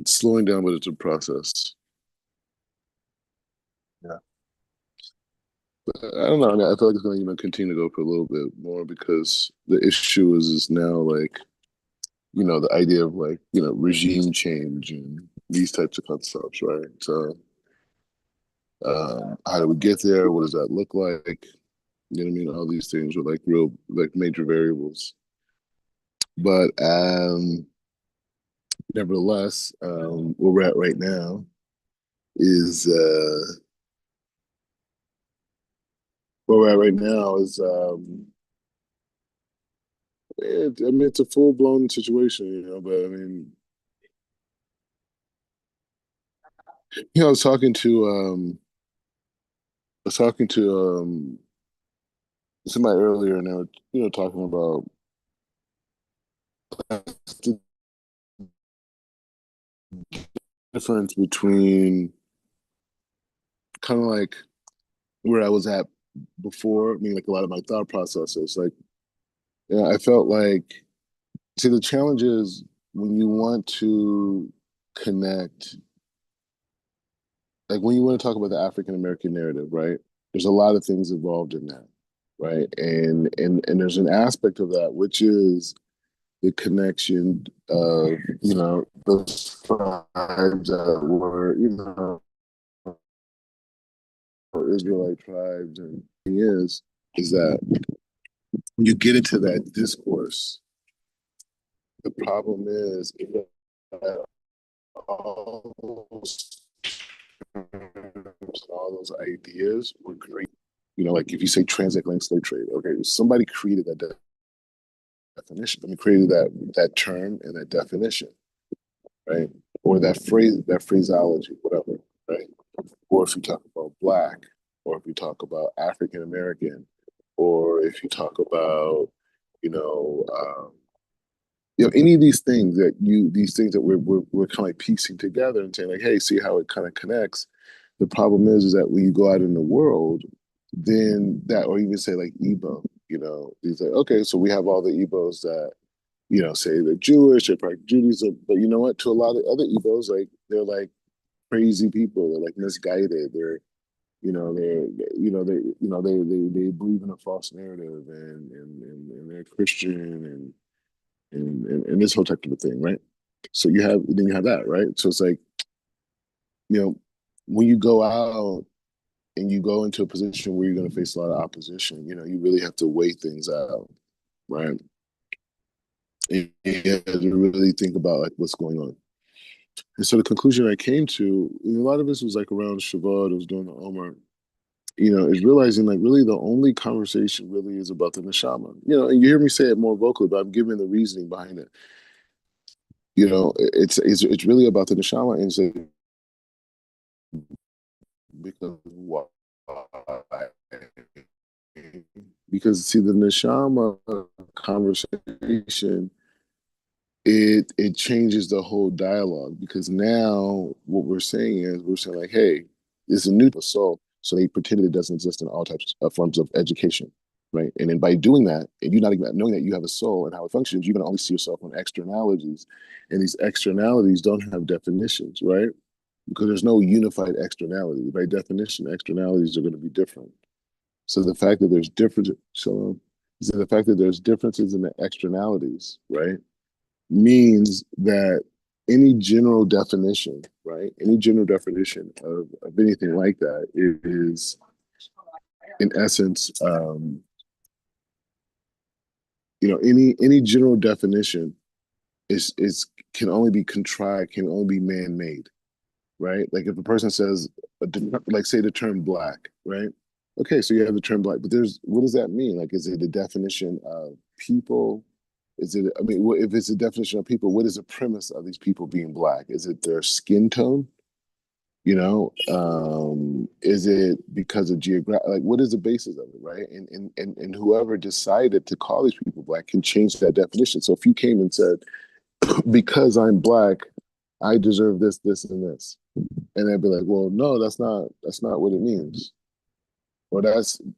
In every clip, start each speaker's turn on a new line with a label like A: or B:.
A: It's slowing down, but it's a process.
B: Yeah.
A: I don't know. I feel like it's going to continue to go for a little bit more because the issue is now like the idea of like regime change and these types of concepts, right? So how do we get there? What does that look like? You know what I mean? All these things are like real like major variables. But nevertheless, where we're at right now is where we're at right now is I mean it's a full blown situation, but I mean I was talking to somebody earlier, and they were talking about the difference between kind of like where I was at before. I mean, like a lot of my thought processes. Like, I felt like, see, the challenge is when you want to connect, like when you want to talk about the African American narrative, right? There's a lot of things involved in that, right? And there's an aspect of that which is the connection of those tribes that were Israelite tribes, and the thing is that when you get into that discourse, the problem is that all those terms, all those ideas were great. Like if you say transatlantic slave trade, okay, somebody created that definition. I mean, created that term and that definition, right? Or that phrase, that phraseology, whatever, right? Or if you talk about black, or if you talk about African American, or if you talk about, you know, um, any of these things that we're kind of like piecing together and saying like, hey, see how it kind of connects. The problem is that when you go out in the world, then that, or even say like Igbo, these like, okay, so we have all the Igbos that say they're Jewish, they're practice Judaism, but you know what? To a lot of other Igbos, like they're like crazy people, they're like misguided, they're they believe in a false narrative, and they're Christian, and this whole type of thing, right? So you have that, right? So it's like, you know, when you go out and you go into a position where you're going to face a lot of opposition, you really have to weigh things out, right? And you have to really think about like what's going on. And so the conclusion I came to, and a lot of this was like around Shabbat, it was during the Omer, is realizing like really the only conversation really is about the neshama. And you hear me say it more vocally, but I'm giving the reasoning behind it. It's really about the neshama, and so because why? Because see, the neshama conversation, it changes the whole dialogue, because now what we're saying is we're saying like, hey, it's a new soul. So they pretended it doesn't exist in all types of forms of education, right? And then by doing that, and you not even knowing that you have a soul and how it functions, you're gonna only see yourself on externalities, and these externalities don't have definitions, right? Because there's no unified externality. By definition, externalities are going to be different. So the fact that there's different, so the fact that there's differences in the externalities, right, means that any general definition, right, any general definition of anything like that is, in essence, any general definition is can only be contrived, can only be man made, right? Like if a person says, like say the term black, right? Okay, so you have the term black, but what does that mean? Like, is it a definition of people? Is it, I mean, if it's a definition of people, what is the premise of these people being black? Is it their skin tone? Is it because of geographic? Like, what is the basis of it, right? And whoever decided to call these people black can change that definition. So if you came and said, because I'm black, I deserve this, this, and this, and they'd be like, well, no, that's not what it means, or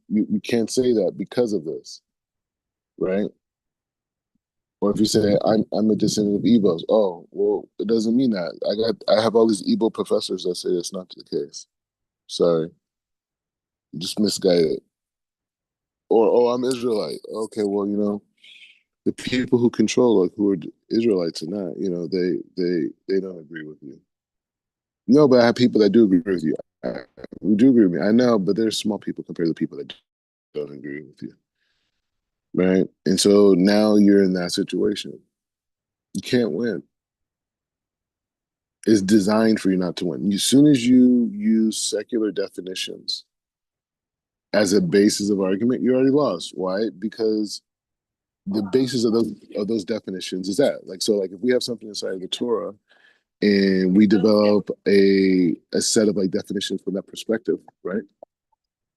A: you can't say that because of this, right? Or if you say I'm a descendant of Igbos, oh well, it doesn't mean that. I have all these Igbo professors that say that's not the case. Sorry, just misguided. Or oh, I'm Israelite. Okay, well, the people who control, like who are Israelites or not, they don't agree with you. No, but I have people that do agree with you. Who do agree with me. I know, but there's small people compared to the people that don't agree with you, right? And so now you're in that situation. You can't win. It's designed for you not to win. As soon as you use secular definitions as a basis of argument, you already lost. Why? Because the basis of those definitions is that. Like if we have something inside of the Torah and we develop a set of like definitions from that perspective, right?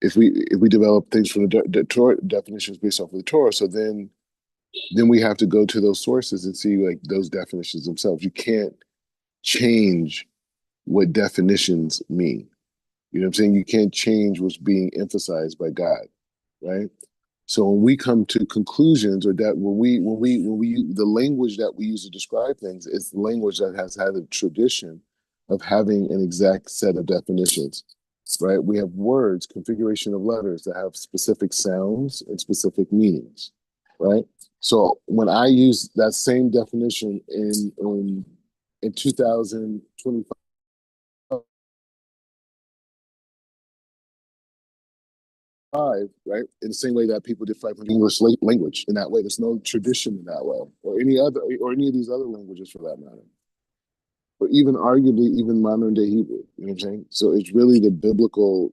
A: If we develop things from the Torah definitions based off of the Torah, so then we have to go to those sources and see like those definitions themselves. You can't change what definitions mean. You know what I'm saying? You can't change what's being emphasized by God, right? So when we come to conclusions, or that when we the language that we use to describe things is the language that has had a tradition of having an exact set of definitions, right? We have words, configuration of letters that have specific sounds and specific meanings, right? So when I use that same definition in 2025, right? In the same way that people define English language in that way. There's no tradition in that way, or any of these other languages for that matter, or even arguably even modern day Hebrew. You know what I'm saying? So it's really the biblical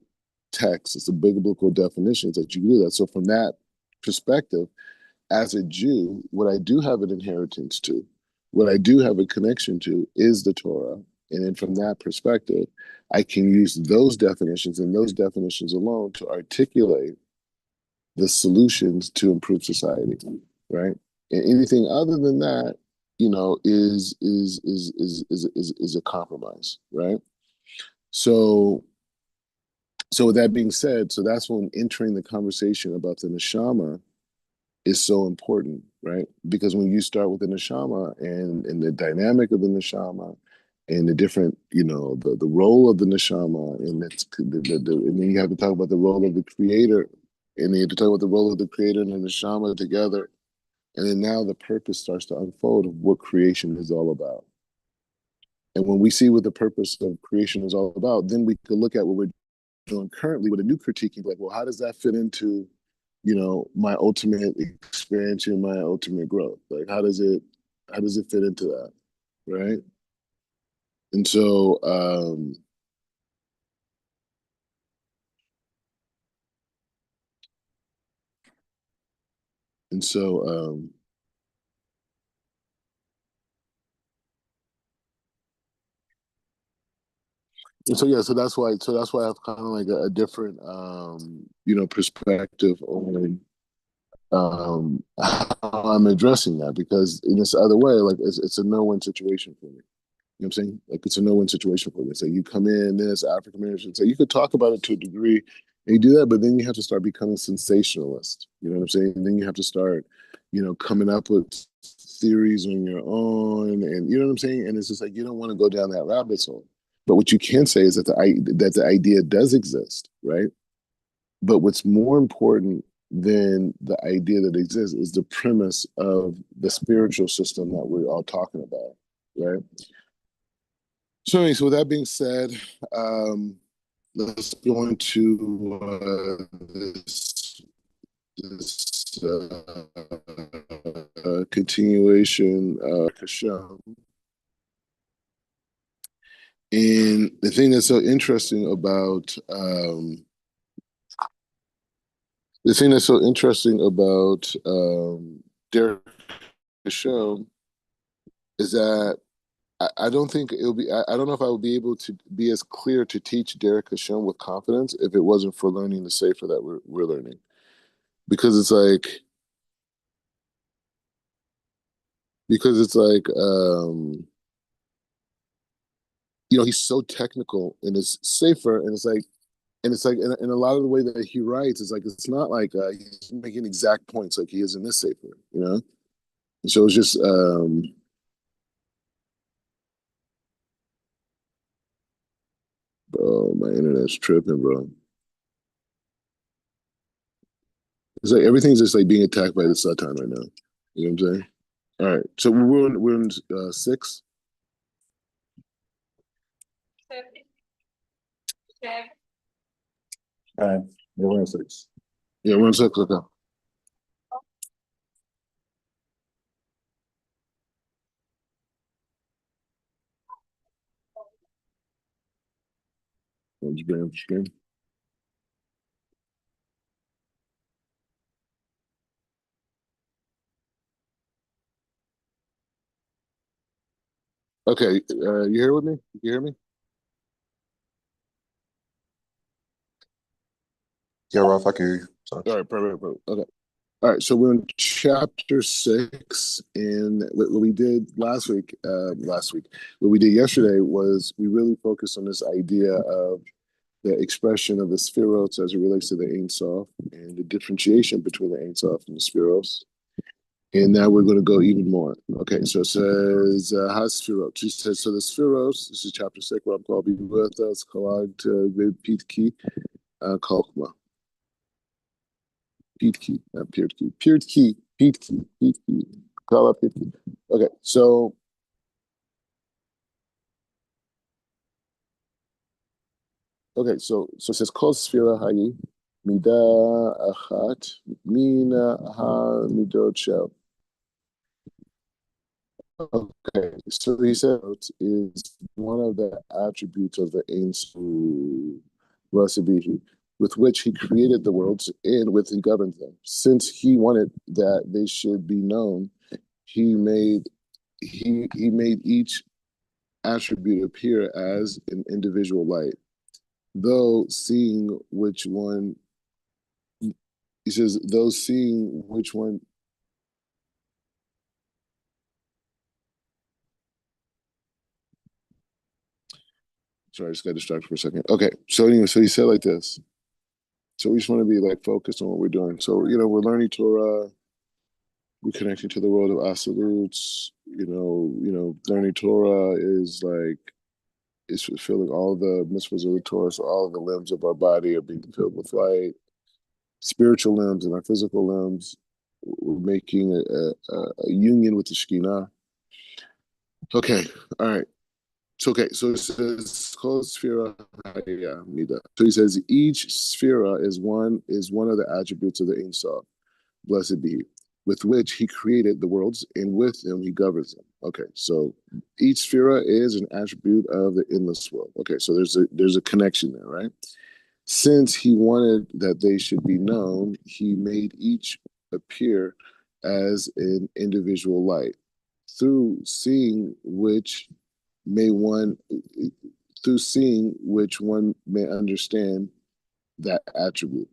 A: text, it's the biblical definitions that you do that. So from that perspective, as a Jew, what I do have an inheritance to, what I do have a connection to is the Torah. And then from that perspective, I can use those definitions and those definitions alone to articulate the solutions to improve society, right? And anything other than that, is a compromise, right? So so with that being said, so that's when entering the conversation about the neshama is so important, right? Because when you start with the neshama and the dynamic of the neshama and the different, the role of the neshama, and and then you have to talk about the role of the creator, and then you have to talk about the role of the creator and the neshama together, and then now the purpose starts to unfold of what creation is all about. And when we see what the purpose of creation is all about, then we can look at what we're doing currently with a new critique, like, well, how does that fit into my ultimate expansion, my ultimate growth? Like, how does it fit into that, right? And so, and so, yeah, so that's why I have kind of like a different, perspective on how I'm addressing that, because in this other way, like it's a no-win situation for me. You know what I'm saying? Like it's a no-win situation for me. So you come in, then it's African American. So you could talk about it to a degree, and you do that, but then you have to start becoming sensationalist. You know what I'm saying? And then you have to start, coming up with theories on your own, and you know what I'm saying? And it's just like you don't want to go down that rabbit hole. But what you can say is that the idea does exist, right? But what's more important than the idea that exists is the premise of the spiritual system that we're all talking about, right? So, anyway, so with that being said, um, let's go into this continuation Hashem. And the thing that's so interesting about Derek Hashem is that I don't think it'll be. I don't know if I would be able to be as clear to teach Derek Hashem with confidence if it wasn't for learning the Sefer that we're learning, because it's like he's so technical in his Sefer, and it's like in a lot of the way that he writes, it's like it's not like he's making exact points like he is in this Sefer, So it's just bro, my internet's tripping, bro. It's like everything's just like being attacked by the Satan right now. You know what I'm saying? All right. So we're in six. All right. Yeah, we're in six. Yeah, we're in six. Okay. Just bring. Okay. You here with me? You hear me?
B: Yeah, Ralph, I can hear you. Sorry.
A: All right. Perfect. Perfect. Okay. All right. So we're in chapter six, and what we did what we did yesterday was we really focused on this idea of the expression of the spheros as it relates to the Ein Sof and the differentiation between the Ein Sof and the spheros. And now we're going to go even more. Okay, so it says, Haspherot. She says, so the Spheros, this is chapter 6, where I'm called, be with us, Kalach, Pitchei, Chokhmah. Pitchei, not Pitchei. Pitchei. Kalach, Pitchei. Okay, so it says, Kol Sphira Hayi, Midah Achat, Mina Ha Midot Shel. Okay, so he said is one of the attributes of the Ein Sof, with which he created the worlds and with he governs them. Since he wanted that they should be known, he made he made each attribute appear as an individual light. Though seeing which one, he says, though seeing which one. Sorry, I just got distracted for a second. Okay, so anyway, so he said like this. So we just want to be like focused on what we're doing. So we're learning Torah, we're connecting to the world of absolutes. Learning Torah is fulfilling all the mitzvahs of the Torah. So all of the limbs of our body are being filled with light. Spiritual limbs and our physical limbs. We're making a union with the Shekhinah. Okay, all right. So okay, so it says called Sphira Mida. So he says each Sphira is one of the attributes of the Ein Sof, blessed be he, with which he created the worlds, and with them he governs them. Okay, so each Sphira is an attribute of the endless world. Okay, so there's a connection there, right? Since he wanted that they should be known, he made each appear as an individual light through seeing which may one through seeing which one may understand that attribute.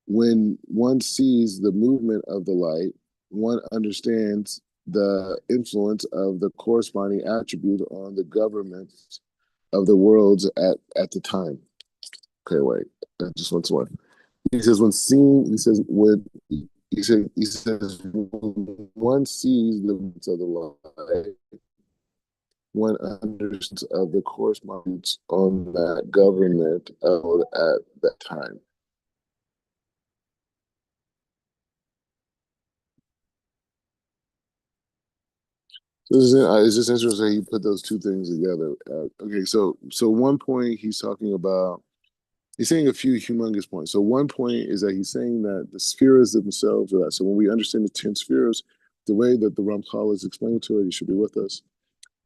A: When one sees the movement of the light, one understands the influence of the corresponding attribute on the government of the worlds at the time. Okay, wait. Just once more. He says when seeing, he says when he says when one sees the movements of the light, one understands of the correspondence on that government at that time. So it's just interesting you put those two things together. Okay, so one point he's saying a few humongous points. So one point is that he's saying that the spheres themselves are that. So when we understand the 10 spheres, the way that the Ramchal is explaining to it, he should be with us,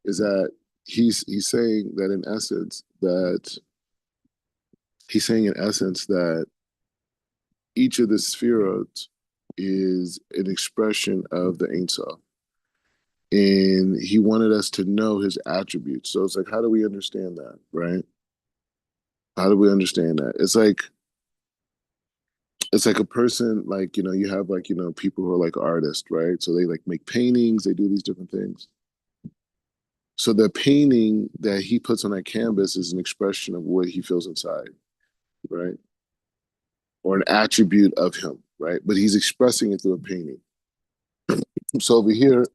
A: is that he's saying that in essence that he's saying in essence that each of the spheres is an expression of the Ein Sof. And he wanted us to know his attributes. So it's like, how do we understand that, right? How do we understand that? It's like a person, like, you have like, people who are like artists, right? So they like make paintings, they do these different things. So the painting that he puts on that canvas is an expression of what he feels inside, right? Or an attribute of him, right? But he's expressing it through a painting. So over here,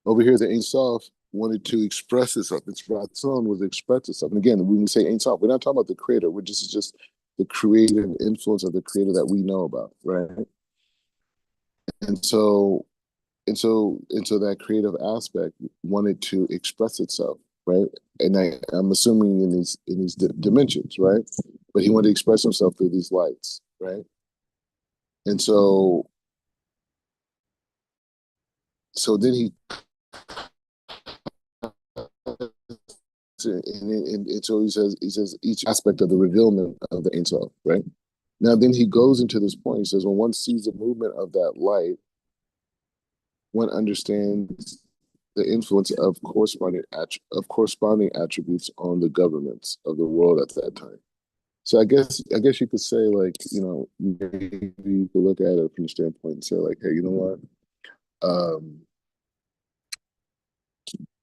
A: the Ein Sof wanted to express itself. Its Ratzon was to express itself. And again, when we say Ein Sof, we're not talking about the creator. We're just the creative influence of the creator that we know about, right? And so and so that creative aspect wanted to express itself, right? And I'm assuming in these dimensions, right? But he wanted to express himself through these lights, right? And so then he and so he says each aspect of the revealment of the Ein Sof, right? Now then he goes into this point. He says when one sees the movement of that light, one understands the influence of corresponding attributes on the governments of the world at that time. So I guess you could say like maybe you could look at it from the standpoint and say like, hey, you know what? Um,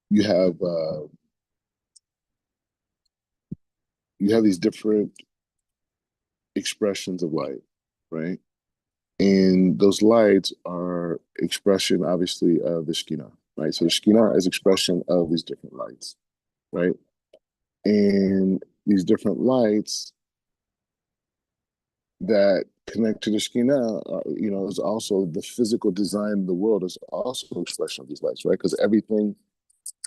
A: you have uh, you have these different expressions of light, right? And those lights are expression, obviously, of the Shekhinah, right? So the Shekhinah is expression of these different lights, right? And these different lights that connect to the Shekhinah, is also the physical design of the world is also expression of these lights, right? Because everything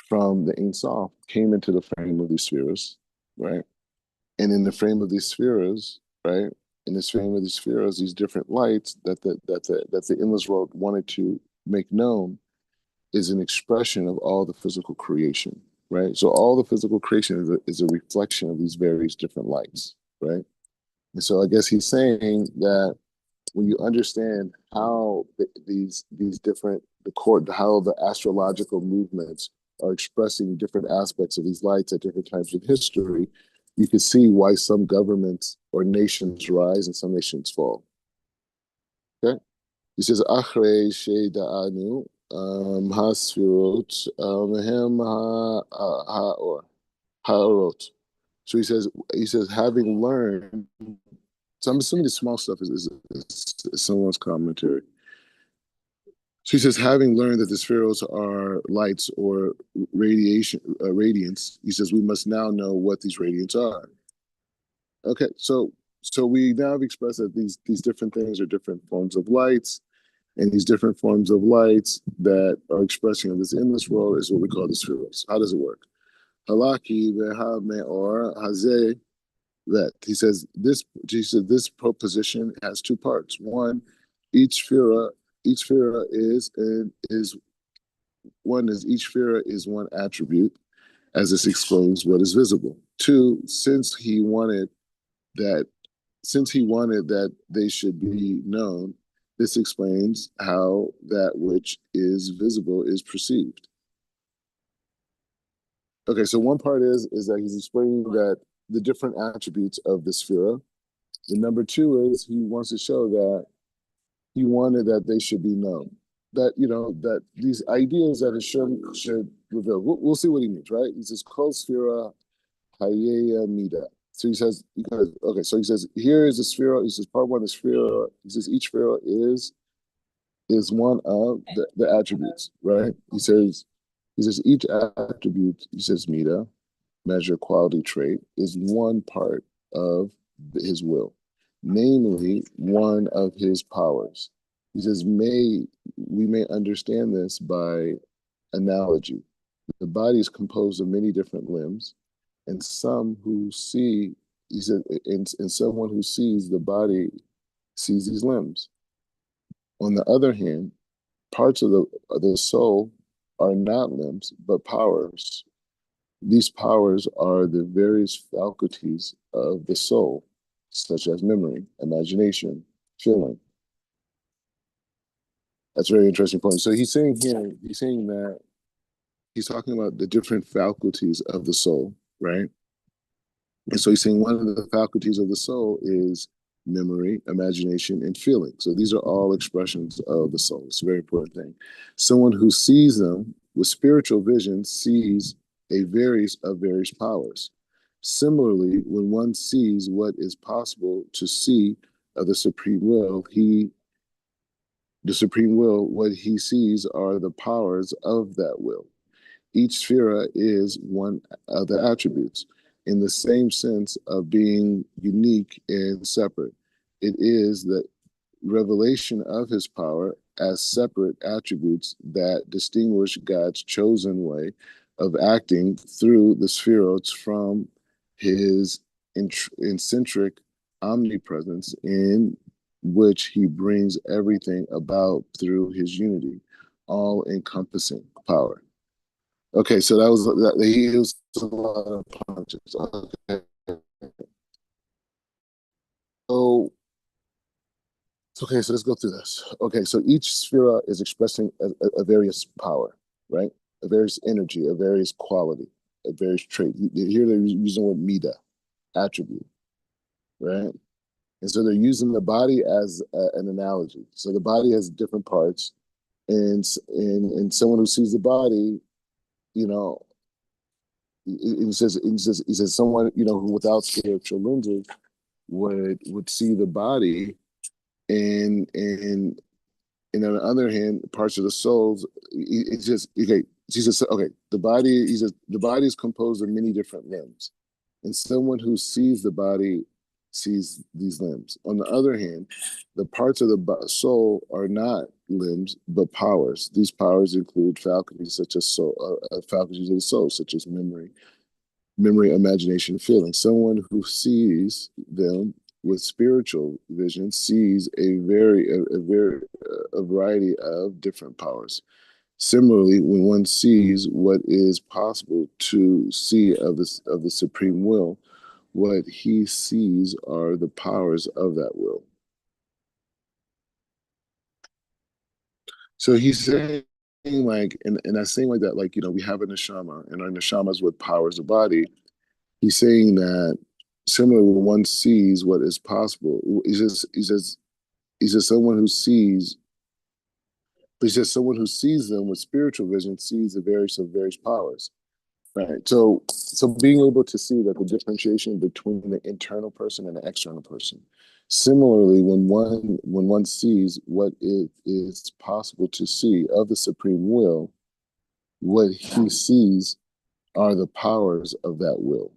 A: from the Ein Sof came into the frame of these spheres, right? And in the frame of these spheres, right? In this frame of these spheres, these different lights that the endless world wanted to make known is an expression of all the physical creation, right? So all the physical creation is a reflection of these various different lights, right? And so I guess he's saying that when you understand how these different how the astrological movements are expressing different aspects of these lights at different times in history, you can see why some governments or nations rise and some nations fall. Okay, he says Achrei Sheida'anu Hasfirot Mehem or Ha'orot. So he says having learned. So I'm assuming the small stuff is someone's commentary. She says, having learned that the spheros are lights or radiance, he says, we must now know what these radiants are. Okay, so we now have expressed that these different things are different forms of lights, and these different forms of lights that are expressing of this in this world is what we call the spheros. How does it work? Halaki veha me'or hazeh that this proposition has two parts. One, each sphere is one is each sphere is one attribute, as this explains what is visible. Two, that since he wanted that they should be known, this explains how that which is visible is perceived. Okay, so one part is that he's explaining that the different attributes of the sphere. The number two is he wants to show that he wanted that they should be known. That that these ideas that it should reveal. We'll see what he means, right? He says kol sphera hayeya mida. So he says because okay, so he says here is a sphere. He says part one is sphere. He says each sphere is one of the attributes, right? He says each attribute. He says mida measure quality trait is one part of his will, namely one of his powers. He says, we may understand this by analogy. The body is composed of many different limbs, and some who see, he said, and someone who sees the body sees these limbs. On the other hand, parts of the soul are not limbs, but powers. These powers are the various faculties of the soul, such as memory, imagination, feeling. That's a very interesting point. So he's saying that he's talking about the different faculties of the soul, right? And so he's saying one of the faculties of the soul is memory, imagination, and feeling. So these are all expressions of the soul. It's a very important thing. Someone who sees them with spiritual vision sees various powers. Similarly, when one sees what is possible to see of the supreme will, he the supreme will, what he sees are the powers of that will. Each sphere is one of the attributes in the same sense of being unique and separate. It is the revelation of his power as separate attributes that distinguish God's chosen way of acting through the spheroids from his eccentric omnipresence in which he brings everything about through his unity, all encompassing power. Okay, so that was that he used a lot of punches. Okay. So so let's go through this. Okay, so each sphere is expressing a various power, right? A various energy, a various quality, a various trait. Here they're using the word mida, attribute, right? And so they're using the body as an analogy. So the body has different parts, and someone who sees the body, you know, he says someone who without spiritual lenses would see the body and and on the other hand, parts of the souls, it's just okay. Jesus, okay, the body. He says the body is composed of many different limbs, and someone who sees the body sees these limbs. On the other hand, the parts of the soul are not limbs but powers. These powers include faculties such as faculties of the soul, such as memory, imagination, feeling. Someone who sees them with spiritual vision sees a variety of different powers. Similarly, when one sees what is possible to see of the supreme will, what he sees are the powers of that will. So he's saying like, and I saying like that, like, we have a neshama, and our neshama is what powers the body. He's saying that similarly, when one sees what is possible, he says someone who sees, he says someone who sees them with spiritual vision sees the various powers. Right. So being able to see that the differentiation between the internal person and the external person. Similarly, when one sees what it is possible to see of the supreme will, what he sees are the powers of that will.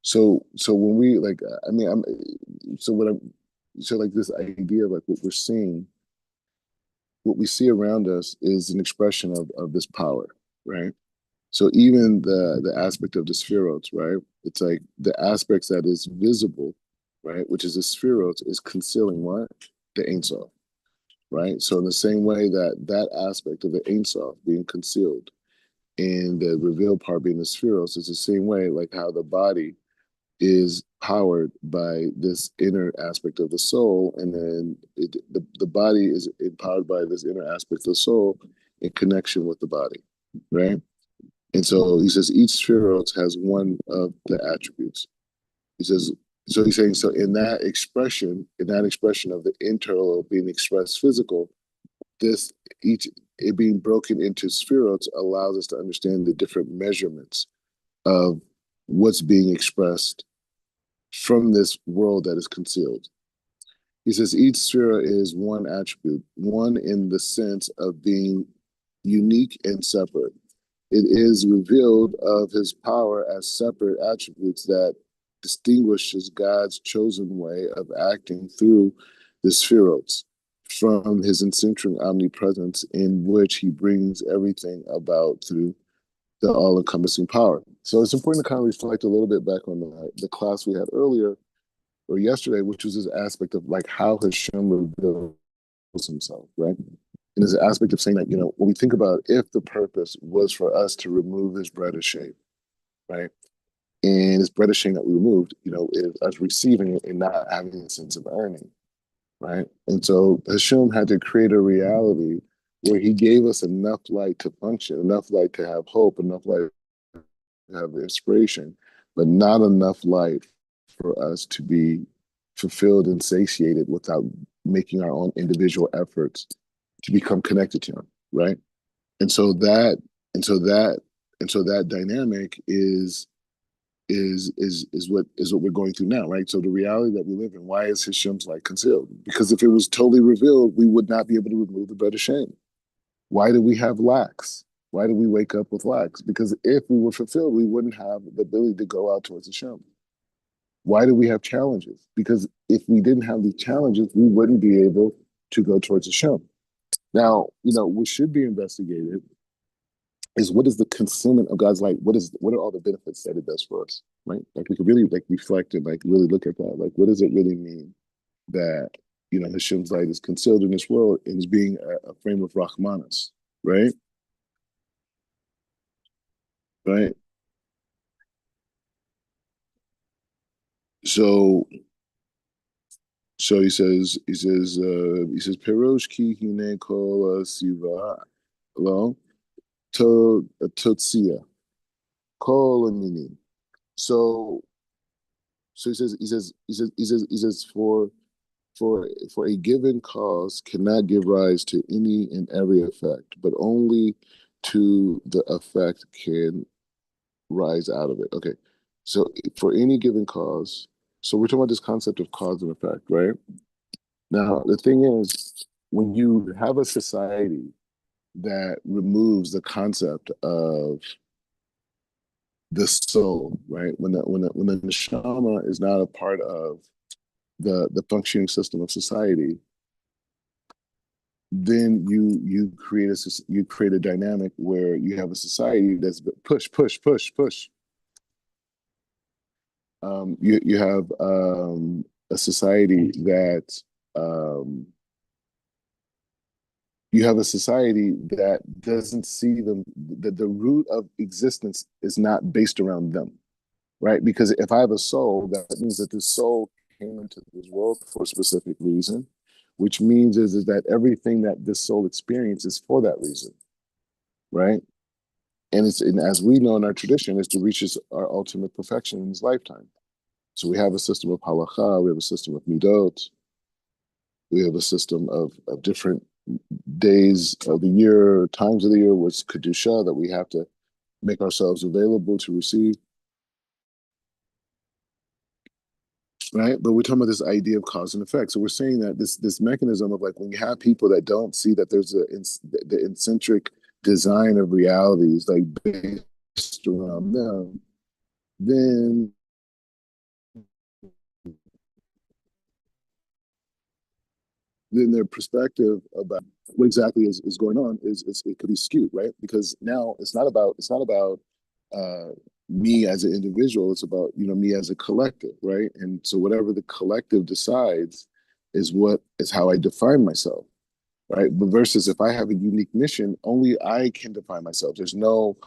A: So when we like, I mean, so what I'm, so like this idea of like what we're seeing, what we see around us is an expression of this power, right? So even the aspect of the spheroids, right? It's like the aspects that is visible, right? Which is the spheroids is concealing what? The Ein Sof, right? So in the same way that aspect of the Ein Sof being concealed and the revealed part being the spheroids is the same way like how the body is powered by this inner aspect of the soul, and then the body is empowered by this inner aspect of the soul in connection with the body, right? And so he says each spheroid has one of the attributes. He says, so he's saying, so in that expression of the internal being expressed physical, this each it being broken into spheroids allows us to understand the different measurements of what's being expressed from this world that is concealed. He says each sphere is one attribute, one in the sense of being unique and separate. It is revealed of his power as separate attributes that distinguishes God's chosen way of acting through the spheroids from his eccentric omnipresence in which he brings everything about through the all-encompassing power. So it's important to kind of reflect a little bit back on the class we had earlier or yesterday, which was this aspect of like how Hashem reveals himself, right? And there's an aspect of saying that, when we think about if the purpose was for us to remove this bread of shame, right? And this bread of shame that we removed, is us receiving it and not having a sense of earning, right? And so Hashem had to create a reality where he gave us enough light to function, enough light to have hope, enough light to have inspiration, but not enough light for us to be fulfilled and satiated without making our own individual efforts to become connected to him, right? And so that and so that and so that dynamic is is what we're going through now, right? So the reality that we live in, why is Hashem's light concealed? Because if it was totally revealed, we would not be able to remove the bread of shame. Why do we have lacks? Why do we wake up with lacks? Because if we were fulfilled, we wouldn't have the ability to go out towards Hashem. Why do we have challenges? Because if we didn't have these challenges, we wouldn't be able to go towards Hashem. Now, what should be investigated is what is the concealment of God's light? What are all the benefits that it does for us, right? Like we could really like reflect and like really look at that. Like, what does it really mean that Hashem's light is concealed in this world and is being a frame of Rahmanas, right? Right. So he says Perosh ki hine kol siva lo to totsia kol amini. So he says for a given cause cannot give rise to any and every effect, but only to the effect can rise out of it. Okay. So for any given cause, so we're talking about this concept of cause and effect, right? Now, the thing is, when you have a society that removes the concept of the soul, right? When the neshama is not a part of the functioning system of society, then you create a dynamic where you have a society that's push, push, push, push. You have a society that doesn't see them, that the root of existence is not based around them, right? Because if I have a soul, that means that this soul came into this world for a specific reason, which means is that everything that this soul experiences for that reason, right? And as we know in our tradition, is to reach our ultimate perfection in this lifetime. So we have a system of halacha, we have a system of midot, we have a system of different days of the year, times of the year, what's kedusha, that we have to make ourselves available to receive, right? But we're talking about this idea of cause and effect. So we're saying that this mechanism of like when you have people that don't see that there's the eccentric design of realities like based around them, then their perspective about what exactly is going on is it could be skewed, right? Because now it's not about uh, me as an individual. It's about me as a collective, right? And so whatever the collective decides is how I define myself, right? But versus if I have a unique mission, only I can define myself. There's no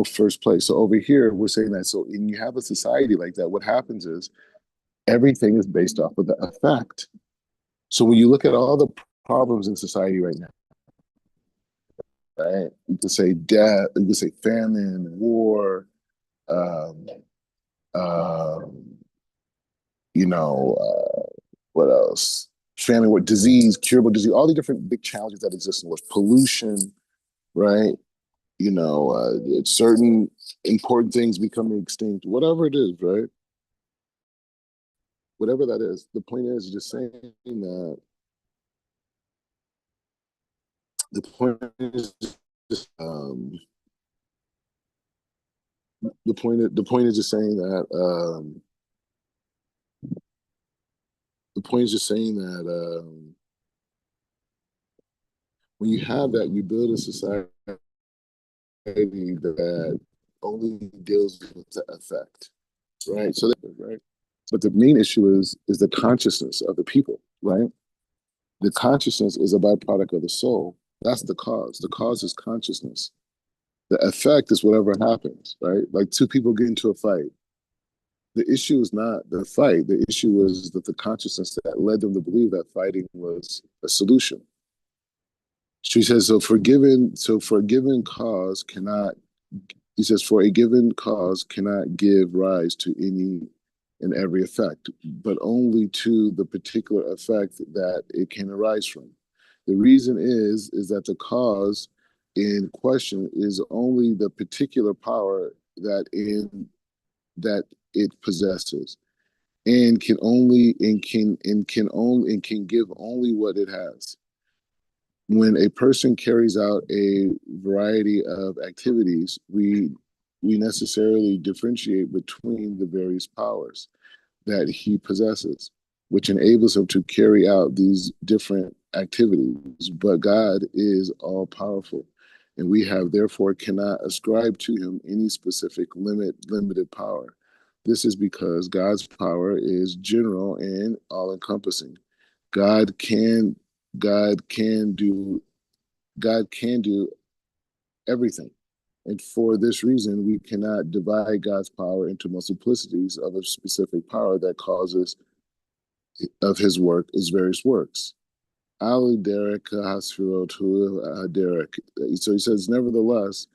A: first place. So over here, we're saying that. So when you have a society like that, what happens is everything is based off of the effect. So when you look at all the problems in society right now, right? You can say death, you can say famine, war, um, um, what else? Famine, what disease, curable disease, all the different big challenges that exist in the world, pollution, right? Certain important things becoming extinct, whatever it is, right? Whatever that is, the point is just saying that the point is just the point is just saying that the point is just saying that when you have that, you build a society that only deals with the effect, right? So right, but the main issue is the consciousness of the people, right? The consciousness is a byproduct of the soul. That's the cause. The cause is consciousness. The effect is whatever happens, right? Like two people get into a fight. The issue is not the fight. The issue is that the consciousness that led them to believe that fighting was a solution. She says, for a given cause cannot, he says, for a given cause cannot give rise to any and every effect, but only to the particular effect that it can arise from. The reason is that the cause in question is only the particular power that in that it possesses, and can only and can give only what it has. When a person carries out a variety of activities, we necessarily differentiate between the various powers that he possesses, which enables him to carry out these different activities. But God is all powerful, and we have therefore cannot ascribe to him any specific limited power. This is because God's power is general and all encompassing. God can God can do God can do everything. And for this reason, we cannot divide God's power into multiplicities of a specific power that causes of his work is various works. Ali Derek Hasfirotu Derek. So he says, nevertheless,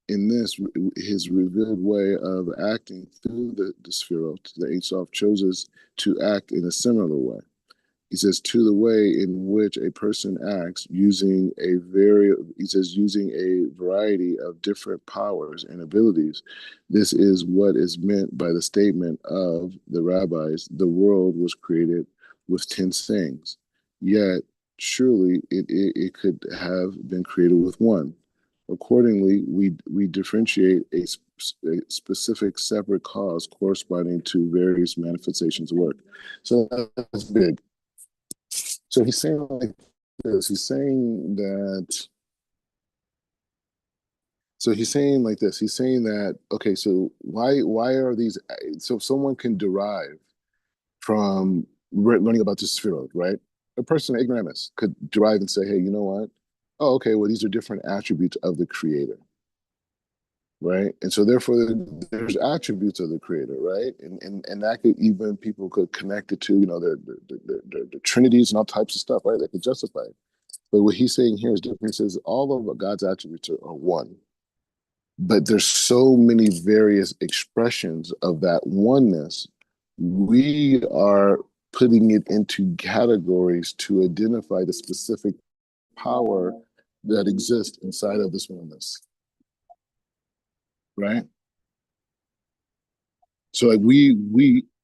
A: in this, his revealed way of acting through the Sphirot, the Ein Sof chooses to act in a similar way. He says, to the way in which a person acts using a variety of different powers and abilities. This is what is meant by the statement of the rabbis, the world was created with 10 sayings. Yet, surely it could have been created with one. Accordingly, we differentiate a specific separate cause corresponding to various manifestations of work. So that's big. So he's saying like this. He's saying that. So he's saying like this. He's saying that okay. So why are these? So someone can derive from learning about the Sphirot, right? A person, ignoramus, could derive and say, hey, you know what? Oh, okay. Well, these are different attributes of the Creator, right? And so therefore, there's attributes of the Creator, right? And that could even people could connect it to the trinities and all types of stuff, right? That could justify it. But what he's saying here is different. He says all of God's attributes are one, but there's so many various expressions of that oneness. We are putting it into categories to identify the specific power that exists inside of this oneness, right? So like we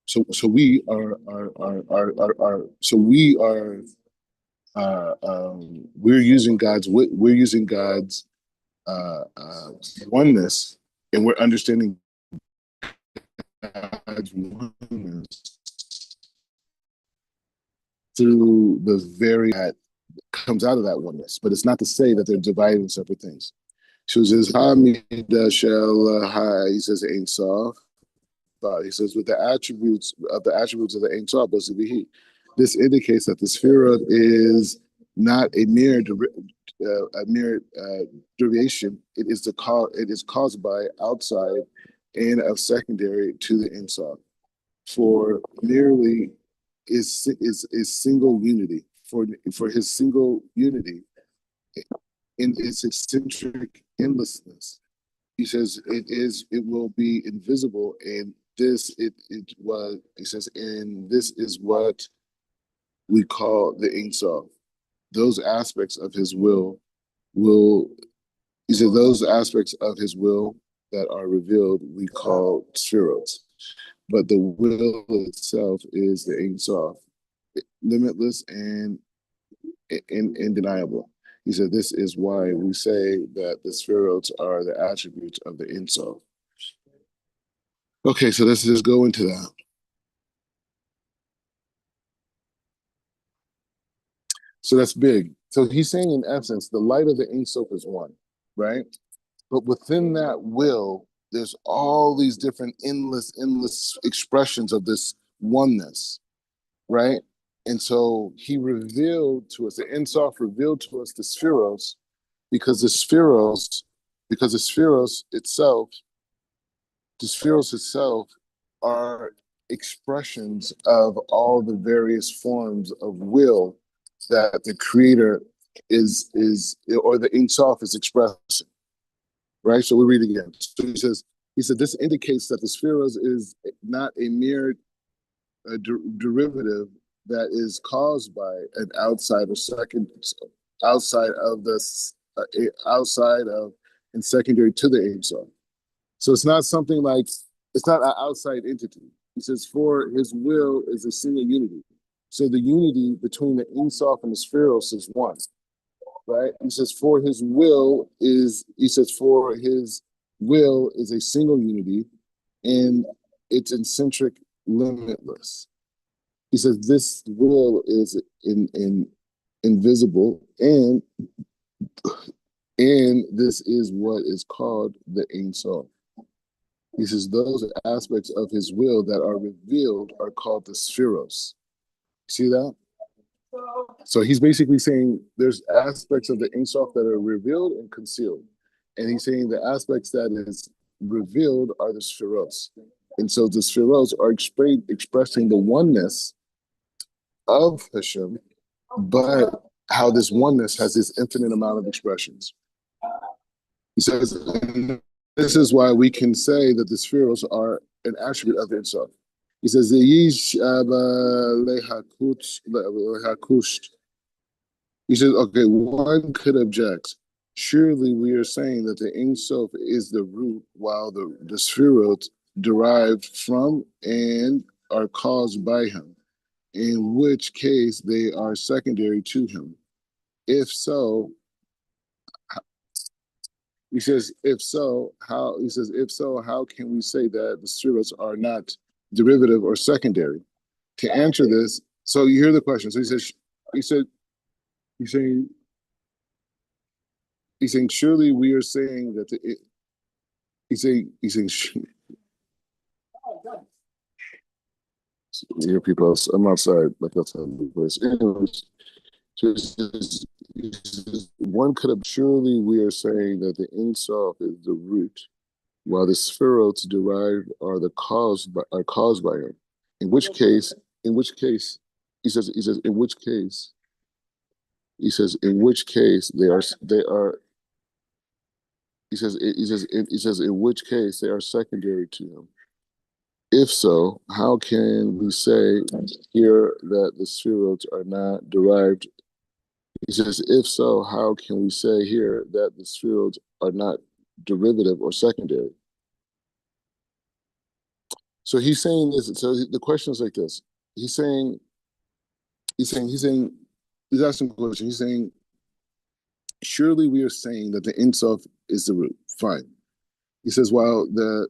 A: are so we are we're using God's oneness, and we're understanding God's oneness through the very that comes out of that oneness. But it's not to say that they're divided in separate things. So he says, Hamida Shel Hai, he says Ein Sof. He says, with the attributes of the Ein Sof, was to be he. This indicates that the sphere is not a mere derivation. It is the cause. It is caused by outside and of secondary to the Ein Sof. For merely is single unity. For his single unity in its eccentric endlessness. He says it will be invisible, and this it was he says, and this is what we call the Ein Sof. Those aspects of his will he said those aspects of his will that are revealed we call spheros. But the will itself is the Ein Sof, limitless and undeniable. He said, this is why we say that the spheroids are the attributes of the Ein Sof. Okay, so let's just go into that. So that's big. So he's saying, in essence, the light of the Ein Sof is one, right? But within that will, there's all these different endless expressions of this oneness, right? And so he revealed to us, the Ein Sof revealed to us the spheros, because the spheros, because the spheros itself are expressions of all the various forms of will that the creator or the Ein Sof is expressing. Right? So we read again. So he said, this indicates that the spheros is not a mere derivative that is caused by an outside of this, outside of and secondary to the Ein Sof. So it's not something like It's not an outside entity. He says, for his will is a single unity. So the unity between the Ein Sof and the Spheros is one, right? He says, for his will is a single unity and it's eccentric limitless. He says, this will is in invisible and this is what is called the Ein Sof. He says those aspects of his will that are revealed are called the spheros. See that? So he's basically saying there's aspects of the Ein Sof that are revealed and concealed. And he's saying the aspects that is revealed are the spheros. And so the spheros are expressing the oneness of Hashem, but how this oneness has this infinite amount of expressions. He says, this is why we can say that the spheros are an attribute of the Ein Sof. He says, he says, okay, one could object. Surely we are saying that the Ein Sof is the root, while the spherot derived from and are caused by him, in which case they are secondary to him. If so, he says, if so, how can we say that the spherots are not derivative or secondary? To answer this, so you hear the question. So he said, he's saying, surely we are saying that he's saying, you hear people, I'm outside, like that's how the place. Anyways, one could have, surely we are saying that the Ein Sof is the root, while the spherots derived are caused by him. In which case, he says, in which case they are in which case they are secondary to him. If so, how can we say here that the spherots are not derived? He says, if so, how can we say here that the spherots are not derivative or secondary? So he's saying this. So the question is like this. He's asking a question. He's saying, surely we are saying that the Ein Sof is the root. Fine. He says, while we're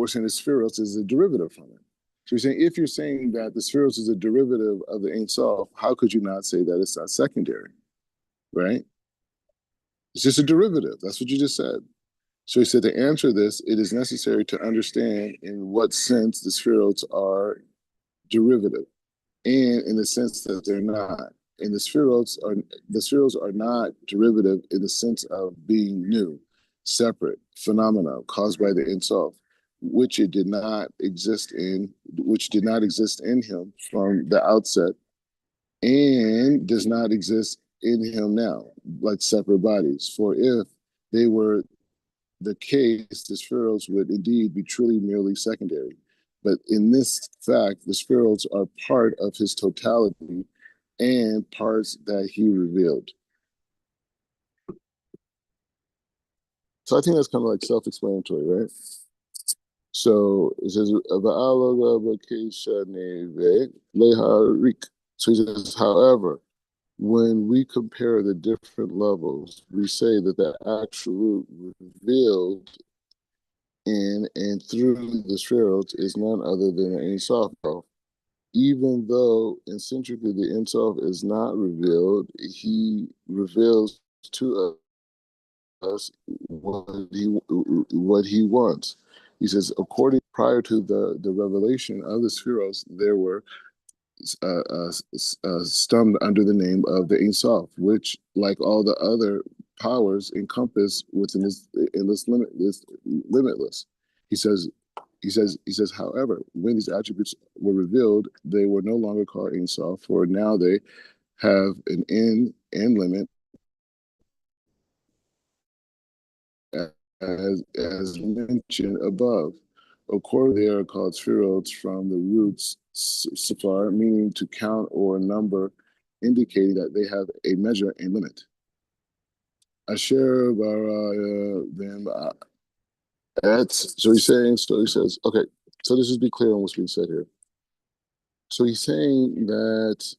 A: saying the spheros is a derivative from it. So you're saying, if you're saying that the spheros is a derivative of the Ein Sof, how could you not say that it's not secondary, right? It's just a derivative. That's what you just said. So he said, to answer this, it is necessary to understand in what sense the spheroids are derivative, and in the sense that they're not. And the spheroids are not derivative in the sense of being new, separate phenomena caused by the Ein Sof, which did not exist in him from the outset, and does not exist in him now, like separate bodies. For if they were the case, the spheroids would indeed be truly merely secondary. But in this fact, the spheroids are part of his totality and parts that he revealed. So I think that's kind of like self-explanatory, right? So it says, so he says, however, when we compare the different levels, we say that the absolute revealed in and through the spheroids is none other than the Ein Sof. Even though eccentrically the Ein Sof is not revealed, he reveals to us what he wants. He says, according prior to the revelation of the spheros, there were stummed under the name of the Ein Sof, which, like all the other powers, encompass within this limitless. He says, however, when these attributes were revealed, they were no longer called Ein Sof, for now they have an end and limit, as mentioned above. Accordingly, they are called spheroids from the roots safar, meaning to count or number, indicating that they have a measure and limit. Asher bara them. That's so he's saying. So he says, okay. So let's just be clear on what's being said here. So he's saying that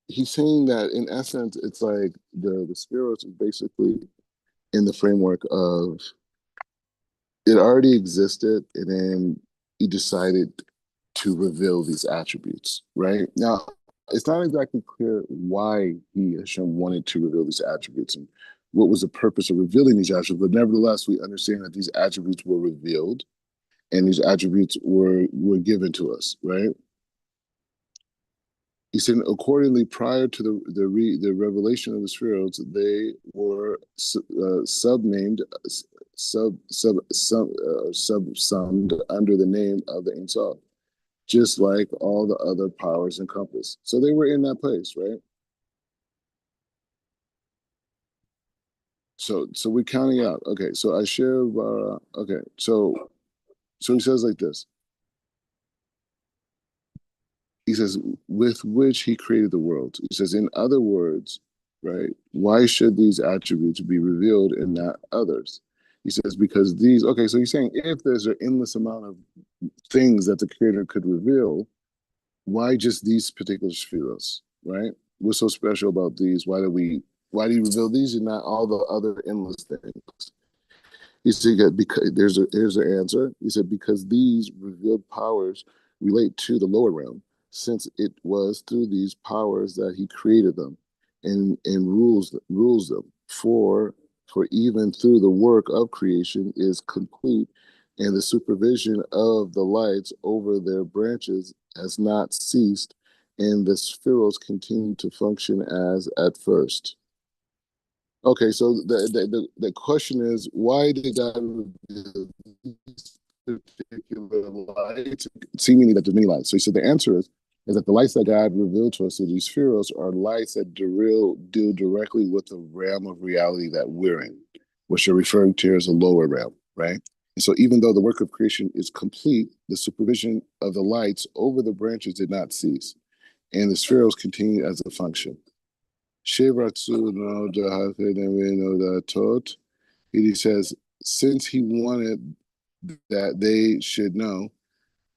A: in essence, it's like the spheros is basically in the framework of it already existed, and then he decided to reveal these attributes. Right now, it's not exactly clear why he Hashem wanted to reveal these attributes and what was the purpose of revealing these attributes. But nevertheless, we understand that these attributes were revealed and these attributes were given to us. Right. He said, accordingly, prior to the revelation of the spheres, they were subnamed, subsumed under the name of the Ein Sof, just like all the other powers encompassed. So they were in that place, right? So we're counting out. Okay, so I share. Okay, so he says like this. He says, with which he created the world. He says, in other words, right, why should these attributes be revealed and not others? He says, because these, okay, so he's saying if there's an endless amount of things that the creator could reveal, why just these particular spheres, right? What's so special about these? Why do you reveal these and not all the other endless things? He said, because here's the answer. He said, because these revealed powers relate to the lower realm, since it was through these powers that he created them and rules them. For even through the work of creation is complete, and the supervision of the lights over their branches has not ceased, and the spheros continue to function as at first. Okay, so the question is, why did God reveal these particular lights? Seemingly that there's many lights. So he said the answer is that the lights that God revealed to us through these spheres are lights that deal directly with the realm of reality that we're in, which are referring to as a lower realm, right? And so even though the work of creation is complete, the supervision of the lights over the branches did not cease, and the spheres continue as a function. Shiratsu no no the tot. He says, since he wanted that they should know,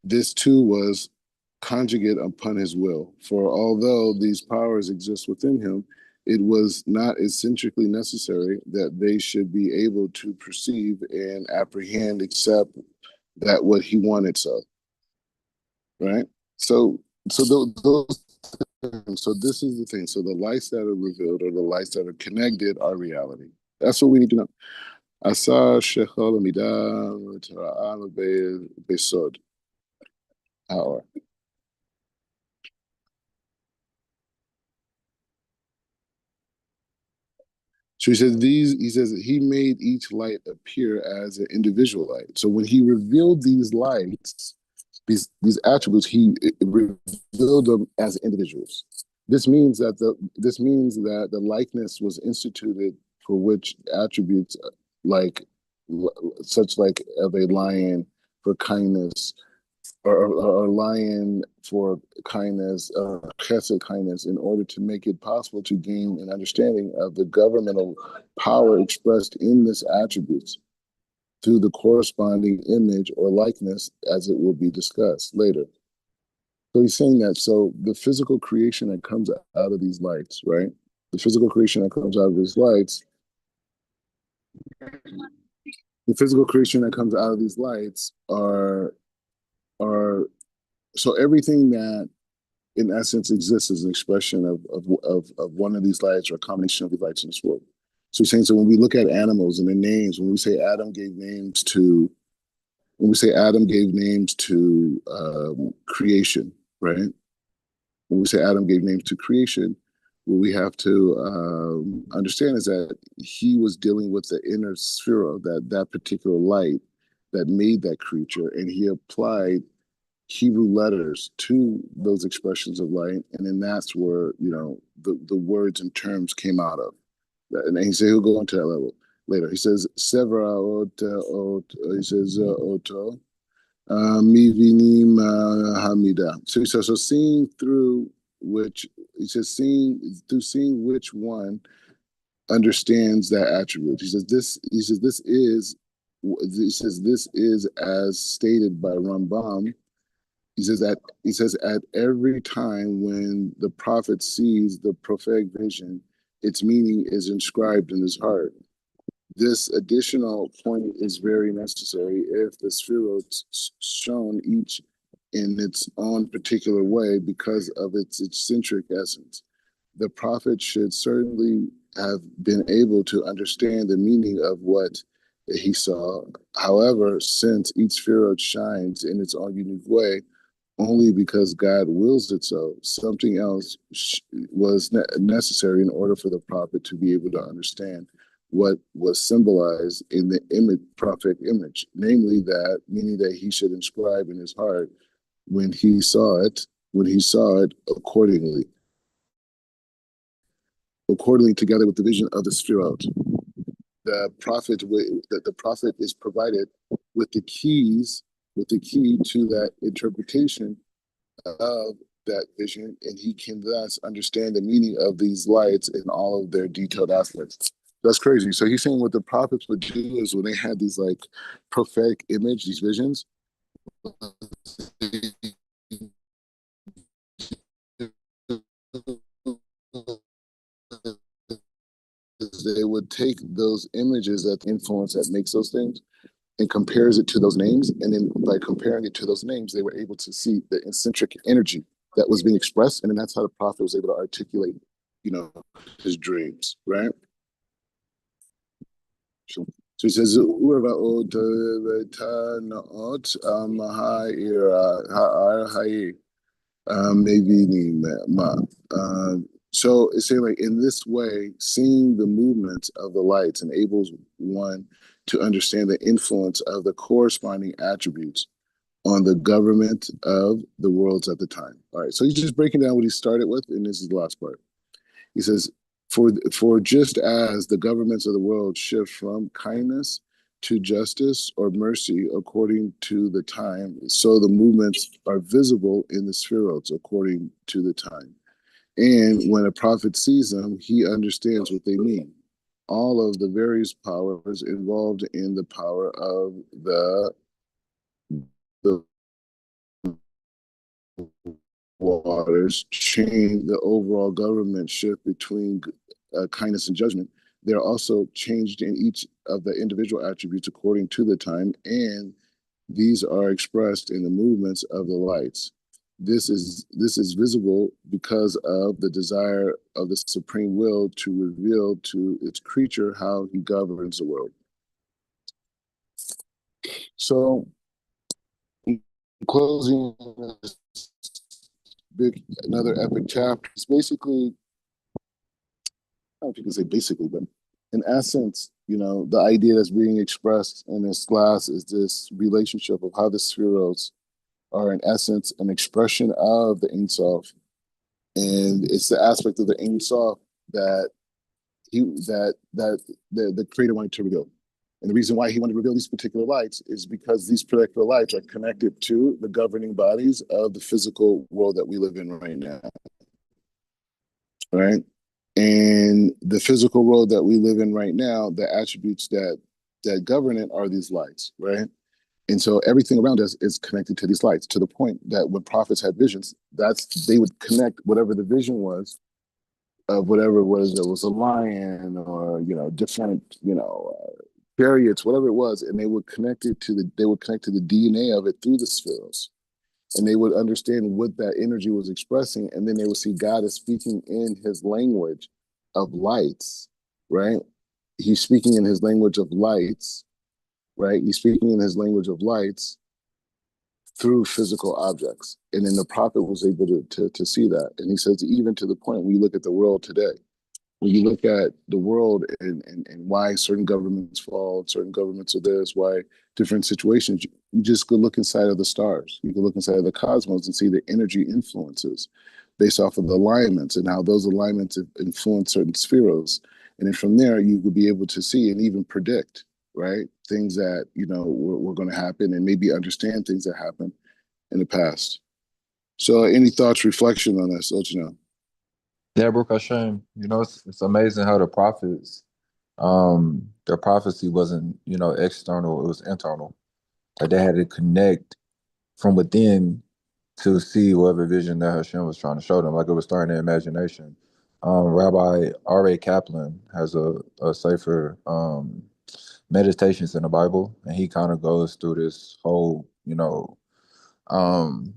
A: this too was conjugate upon his will. For although these powers exist within him, it was not eccentrically necessary that they should be able to perceive and apprehend except that what he wanted so. Right? So those so this is the thing. So the lights that are revealed or the lights that are connected are reality. That's what we need to know. Asa shechol midah ta'ala besod hour. So he says these. He says he made each light appear as an individual light. So when he revealed these lights, these attributes, he revealed them as individuals. This means that the likeness was instituted for which attributes like such like of a lion for kindness or lion for kindness, chesed kindness, in order to make it possible to gain an understanding of the governmental power expressed in this attributes through the corresponding image or likeness, as it will be discussed later. So he's saying that so the physical creation that comes out of these lights, right? The physical creation that comes out of these lights, the physical creation that comes out of these lights are so everything that in essence exists as an expression of one of these lights or a combination of these lights in this world. So he's saying so when we look at animals and their names, when we say Adam gave names to creation, right? When we say Adam gave names to creation, what we have to understand is that he was dealing with the inner sphere of that particular light that made that creature, and he applied Hebrew letters to those expressions of light, and then that's where the words and terms came out of. And he said he'll go into that level later. He says Sevra he says Oto Mivinim Hamida. So seeing through which he says seeing which one understands that attribute. This is as stated by Rambam. He says at every time when the prophet sees the prophetic vision, its meaning is inscribed in his heart. This additional point is very necessary if the spheroids shown each in its own particular way because of its eccentric essence. The prophet should certainly have been able to understand the meaning of what he saw. However, since each spheroid shines in its own unique way, only because God wills it so, something else was necessary in order for the prophet to be able to understand what was symbolized in the prophetic image, namely that, meaning that he should inscribe in his heart when he saw it accordingly together with the vision of the Sphirot. The prophet is provided with the key to that interpretation of that vision, and he can thus understand the meaning of these lights in all of their detailed aspects. That's crazy. So he's saying what the prophets would do is when they had these like prophetic image, these visions, they would take those images that influence that makes those things and compares it to those names. And then by comparing it to those names, they were able to see the eccentric energy that was being expressed. And then that's how the prophet was able to articulate, his dreams, right? So he says, so it's saying like in this way, seeing the movements of the lights enables one to understand the influence of the corresponding attributes on the government of the worlds at the time. All right, so he's just breaking down what he started with, and this is the last part. He says, for just as the governments of the world shift from kindness to justice or mercy according to the time, so the movements are visible in the spheroids according to the time. And when a prophet sees them, he understands what they mean. All of the various powers involved in the power of the waters change the overall government shift between kindness and judgment. They're also changed in each of the individual attributes according to the time, and these are expressed in the movements of the lights. This is visible because of the desire of the supreme will to reveal to its creature how he governs the world. So, in closing, another epic chapter. It's basically, I don't know if you can say basically, but in essence, the idea that's being expressed in this class is this relationship of how the spheroids are in essence an expression of the Ein Sof, and it's the aspect of the Ein Sof that the creator wanted to reveal. And the reason why he wanted to reveal these particular lights is because these particular lights are connected to the governing bodies of the physical world that we live in right now. Right? And the physical world that we live in right now, the attributes that govern it are these lights, right? And so everything around us is connected to these lights, to the point that when prophets had visions, they would connect whatever the vision was of whatever it was. There was a lion or different chariots, whatever it was, and they would connect to the DNA of it through the spheres, and they would understand what that energy was expressing, and then they would see God is speaking in His language of lights, right? He's speaking in His language of lights, right? He's speaking in His language of lights through physical objects, and then the prophet was able to see that, and he says even to the point when you look at the world today. When you look at the world and why certain governments fall, certain governments are this, why different situations, you just go look inside of the stars. You can look inside of the cosmos and see the energy influences based off of the alignments and how those alignments influence certain spheres. And then from there, you would be able to see and even predict, right? Things that, were going to happen, and maybe understand things that happened in the past. So any thoughts, reflection on this? Let you know.
C: Yeah, Baruch Hashem. It's amazing how the prophets, their prophecy wasn't, external, it was internal. Like they had to connect from within to see whatever vision that Hashem was trying to show them. Like it was starting their imagination. Rabbi R.A. Kaplan has a sefer, meditations in the Bible, and he kind of goes through this whole, um,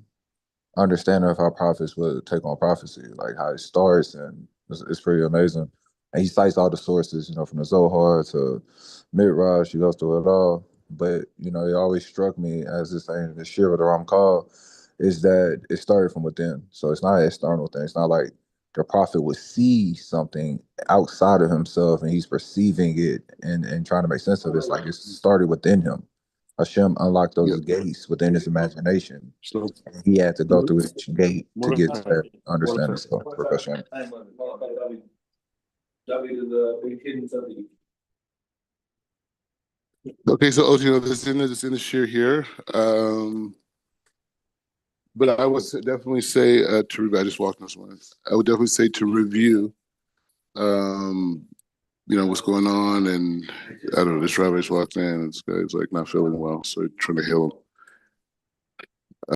C: understanding of how prophets would take on prophecy, like how it starts, and it's pretty amazing. And he cites all the sources, from the Zohar to Midrash. He goes through it all. But it always struck me as this saying, the Shir of the Ramchal, is that it started from within. So it's not an external thing. It's not like the prophet would see something outside of himself and he's perceiving it and trying to make sense of it. It's like it started within him. Hashem unlocked those
A: Yep.
C: gates within his imagination.
A: So
C: He had to go through each gate to get to that understanding. So, profession.
A: okay, so this in the share here. But I would definitely say to review. I just walked this one. I would definitely say to review. What's going on, and I don't know. This rabbi just walked in. And this guy's like not feeling well, so trying to heal him.